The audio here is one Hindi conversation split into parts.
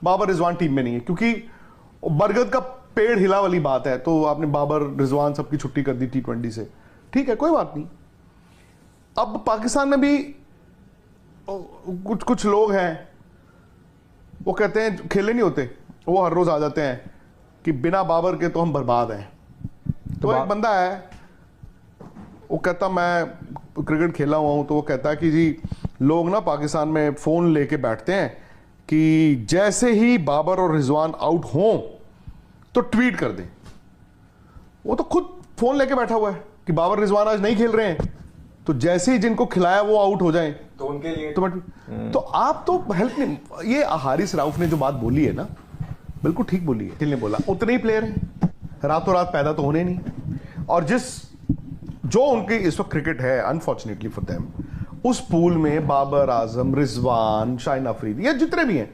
बाबर रिजवान टीम में नहीं है, क्योंकि बरगद का पेड़ हिला वाली बात है, तो आपने बाबर रिजवान सबकी छुट्टी कर दी T20 से, ठीक है कोई बात नहीं। अब पाकिस्तान में भी कुछ लोग हैं, वो कहते हैं खेले नहीं होते, वो हर रोज आ जाते हैं कि बिना बाबर के तो हम बर्बाद हैं। तो एक बंदा है, वो कहता मैं क्रिकेट खेला हुआ हूं, तो वो कहता है कि जी लोग ना पाकिस्तान में फोन लेके बैठते हैं कि जैसे ही बाबर और रिजवान आउट हों तो ट्वीट कर दें। वो तो खुद फोन लेके बैठा हुआ है कि बाबर रिजवान आज नहीं खेल रहे हैं, तो जैसे ही जिनको खिलाया वो आउट हो जाएं तो उनके लिए तो आप तो हेल्प नहीं। ये हारिस राउफ ने जो बात बोली है ना, बिल्कुल ठीक बोली है। ने बोला उतने ही प्लेयर हैं, रातों रात पैदा तो होने नहीं, और जो उनकी इस वक्त क्रिकेट है अनफॉर्चुनेटली फॉर देम, उस पूल में बाबर आजम, रिजवान, शाहिन अफरीदी, ये जितने भी हैं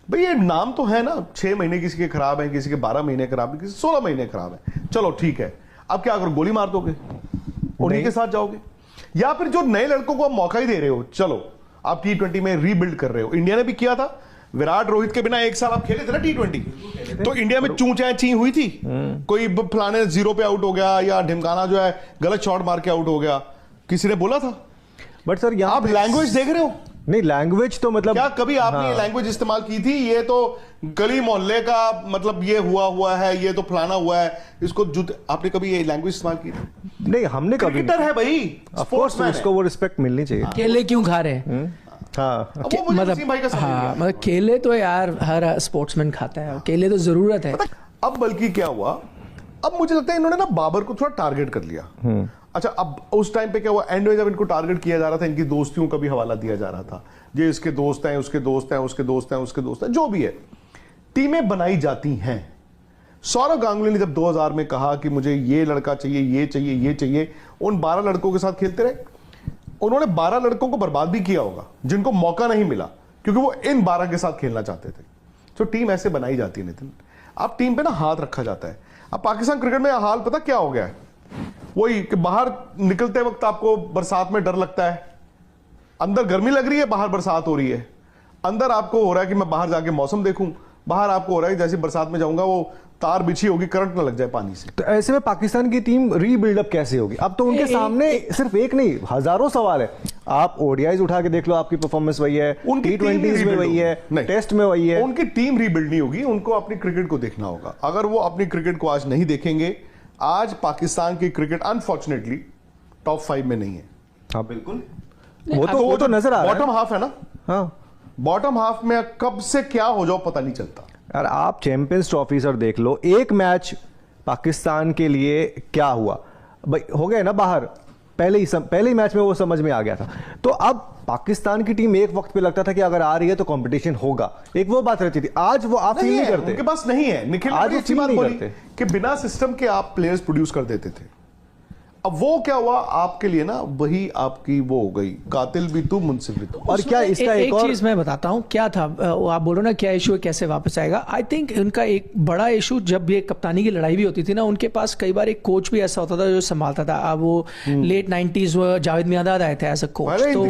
भाई, ये नाम तो है ना, 6 महीने किसी के खराब हैं, किसी के 12 महीने खराब है, किसी 16 महीने खराब है, चलो ठीक है। अब क्या अगर गोली मार दोगे उन्हीं के साथ जाओगे, या फिर जो नए लड़कों को आप मौका ही दे रहे हो, चलो आप T20 में रीबिल्ड कर रहे हो। इंडिया ने भी किया था, विराट रोहित के बिना 1 साल आप खेले थे ना T20, तो इंडिया में चूं चाय ची हुई थी, कोई फलाने 0 पे आउट हो गया, या ढिमकाना जो है गलत शॉट मार के आउट हो गया, किसी ने बोला था? बट सर यहाँ आप लैंग्वेज देख रहे हो? नहीं, लैंग्वेज तो मतलब क्या कभी आपने ये लैंग्वेज इस्तेमाल की थी? ये तो गली मोहल्ले का मतलब ये हुआ है, ये तो फलाना हुआ है, इसको आपने कभी ये लैंग्वेज इस्तेमाल की थी? नहीं, हमने कभी। क्रिकेटर है भाई, स्पोर्ट्समैन, उसको वो रिस्पेक्ट मिलनी चाहिए। केले क्यों खा रहे हैं? हाँ, मतलब केले तो यार हर स्पोर्ट्समैन खाता है, केले तो जरूरत है। अब बल्कि क्या हुआ, अब मुझे लगता है इन्होंने ना बाबर को थोड़ा टारगेट कर लिया। अच्छा, अब उस टाइम पे क्या हुआ, एंड में जब इनको टारगेट किया जा रहा था, इनकी दोस्तियों का भी हवाला दिया जा रहा था, ये इसके दोस्त हैं, उसके दोस्त हैं, उसके दोस्त हैं, उसके दोस्त हैं, जो भी है, टीमें बनाई जाती हैं। सौरव गांगुली ने जब 2000 में कहा कि मुझे ये लड़का चाहिए, ये चाहिए, ये चाहिए, उन 12 लड़कों के साथ खेलते रहे। उन्होंने 12 लड़कों को बर्बाद भी किया होगा जिनको मौका नहीं मिला, क्योंकि वो इन 12 के साथ खेलना चाहते थे। तो टीम ऐसे बनाई जाती है नितिन, अब टीम पे ना हाथ रखा जाता है। अब पाकिस्तान क्रिकेट में हाल पता क्या हो गया है, वही कि बाहर निकलते वक्त आपको बरसात में डर लगता है, अंदर गर्मी लग रही है, बाहर बरसात हो रही है, अंदर आपको हो रहा है कि मैं बाहर जाके मौसम देखूं, बाहर आपको हो रहा है कि जैसे बरसात में जाऊंगा वो तार बिछी होगी, करंट ना लग जाए पानी से। तो ऐसे में पाकिस्तान की टीम रीबिल्डअप कैसे होगी? अब तो उनके सामने सिर्फ एक नहीं, हजारों सवाल है। आप ओडीआईज उठा के देख लो, आपकी परफॉर्मेंस वही है, T20s में वही है, टेस्ट में वही है। उनकी टीम रीबिल्ड नहीं होगी, उनको अपनी क्रिकेट को देखना होगा। अगर वो अपनी क्रिकेट को आज नहीं देखेंगे, आज पाकिस्तान की क्रिकेट अनफॉर्चुनेटली टॉप 5 में नहीं है। हाँ बिल्कुल, वो तो नजर आ रहा है। बॉटम हाफ है ना, हाँ, बॉटम हाफ में कब से क्या हो जाओ पता नहीं चलता यार। आप चैंपियंस ट्रॉफी सर देख लो, एक मैच पाकिस्तान के लिए क्या हुआ भाई, हो गए ना बाहर, पहले ही मैच में वो समझ में आ गया था। तो अब पाकिस्तान की टीम एक वक्त पे लगता था कि अगर आ रही है तो कंपटीशन होगा, एक वो बात रहती थी। आज वो आप फील नहीं करते, उनके पास नहीं है। निखिल आज ने अच्छी बात बोली कि बिना सिस्टम के आप प्लेयर्स प्रोड्यूस कर देते थे। अब वो क्या हुआ आपके लिए ना, वही आपकी वो हो गई, कातिल भी तू मुनसिफ भी तू। और क्या इसका एक चीज मैं बताता हूँ क्या था, आप बोलो ना क्या इशू है, कैसे वापस आएगा। आई थिंक उनका एक बड़ा इशू, जब ये कप्तानी की लड़ाई भी होती थी ना, उनके पास कई बार एक कोच भी ऐसा होता था जो संभालता था। अब वो लेट 90s जावेद मियांदाद आए थे एज अ कोच, तो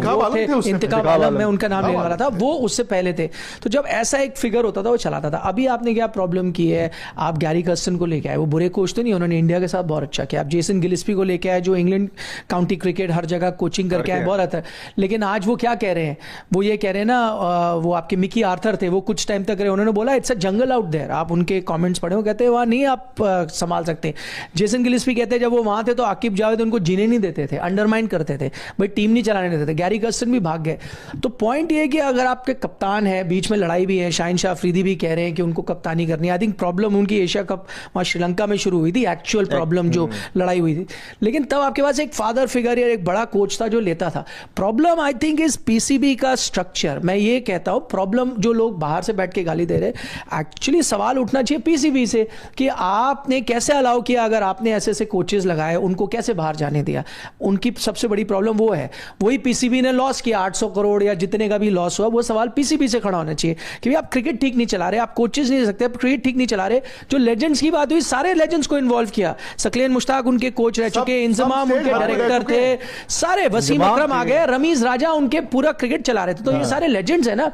इंतखाब आलम में उनका नाम लेने वाला था, वो उससे पहले थे। तो जब ऐसा एक फिगर होता था वो चलाता था। अभी आपने क्या प्रॉब्लम की है, आप गैरी कर्स्टन को लेके आए, वो बुरे कोच तो नहीं, उन्होंने इंडिया के साथ बहुत अच्छा किया। आप जेसन गिलिस्पी को लेके आए जो इंग्लैंड काउंटी क्रिकेट हर जगह कोचिंग करके आए, बहुत आता है। लेकिन आज वो क्या कह रहे हैं, वो ये कह रहे हैं ना, वो आपके मिकी आर्थर थे, वो कुछ टाइम तक रहे, उन्होंने बोला it's a jungle out there. आप उनके कमेंट्स पढ़े, वो कहते हैं वहां नहीं आप संभाल सकते। जेसन गिलिस्पी कहते हैं जब वो वहां थे तो आकिब जावेद उनको जीने नहीं देते थे, अंडरमाइन करते थे, भाई टीम नहीं चलाने देते थे। गैरी कर्स्टन भी भाग गए। तो पॉइंट ये है कि अगर आपके कप्तान है, बीच में लड़ाई भी है, शाहिन शाह अफरीदी भी कह रहे हैं कि उनको कप्तानी करनी है। आई थिंक प्रॉब्लम उनकी एशिया कप वहां श्रीलंका में शुरू हुई थी, एक्चुअल प्रॉब्लम जो लड़ाई हुई थी। लेकिन तब आपके पास एक फादर फिगर या एक बड़ा कोच था जो लेता था। Problem I think is PCB का स्ट्रक्चर। मैं ये कहता हूं प्रॉब्लम, जो लोग बाहर से बैठ के गाली दे रहे, एक्चुअली सवाल उठना चाहिए पीसीबी से कि आपने कैसे अलाउ किया, अगर आपने ऐसे ऐसे कोचेस लगाए, उनको कैसे बाहर जाने दिया। उनकी सबसे बड़ी प्रॉब्लम वो है, वही पीसीबी ने लॉस किया, 800 करोड़ या जितने का भी लॉस हुआ, वो सवाल पीसीबी से खड़ा होना चाहिए कि भाई आप क्रिकेट ठीक नहीं चला रहे, आप कोचेस नहीं दे सकते, आप क्रिकेट ठीक नहीं चला रहे। जो लेजेंड्स की बात हुई, सारे लेजेंड्स को इन्वॉल्व किया। सकलेन मुश्ताक उनके कोच रह चुके उनके इंतजाम, सब उनके stage डायरेक्टर बदल थे, सारे वसीम अकरम आ गए, रमीज राजा उनके पूरा क्रिकेट चला रहे थे, तो ये सारे लेजेंड्स है ना।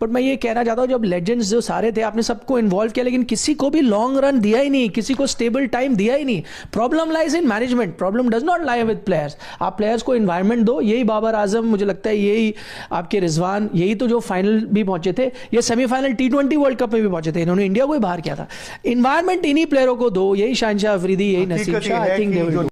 बट मैं ये कहना चाहता हूँ, जब लेजेंड्स जो सारे थे, आपने सबको इन्वॉल्व किया, लेकिन किसी को भी लॉन्ग रन दिया ही नहीं, किसी को स्टेबल टाइम दिया ही नहीं। Problem lies in management, problem does not lie with players. आप प्लेयर्स को एनवायरनमेंट दो। यही बाबर आजम, मुझे लगता है यही आपके रिजवान, यही तो जो फाइनल भी पहुंचे थे, ये सेमीफाइनल T20 वर्ल्ड कप में भी पहुंचे थे, इन्होंने इंडिया को ही बाहर किया था। इन्वायरमेंट इन्हीं प्लेयरों को दो, यही शाहनशाह अफरीदी, यही नसीम शाह, आई थिंक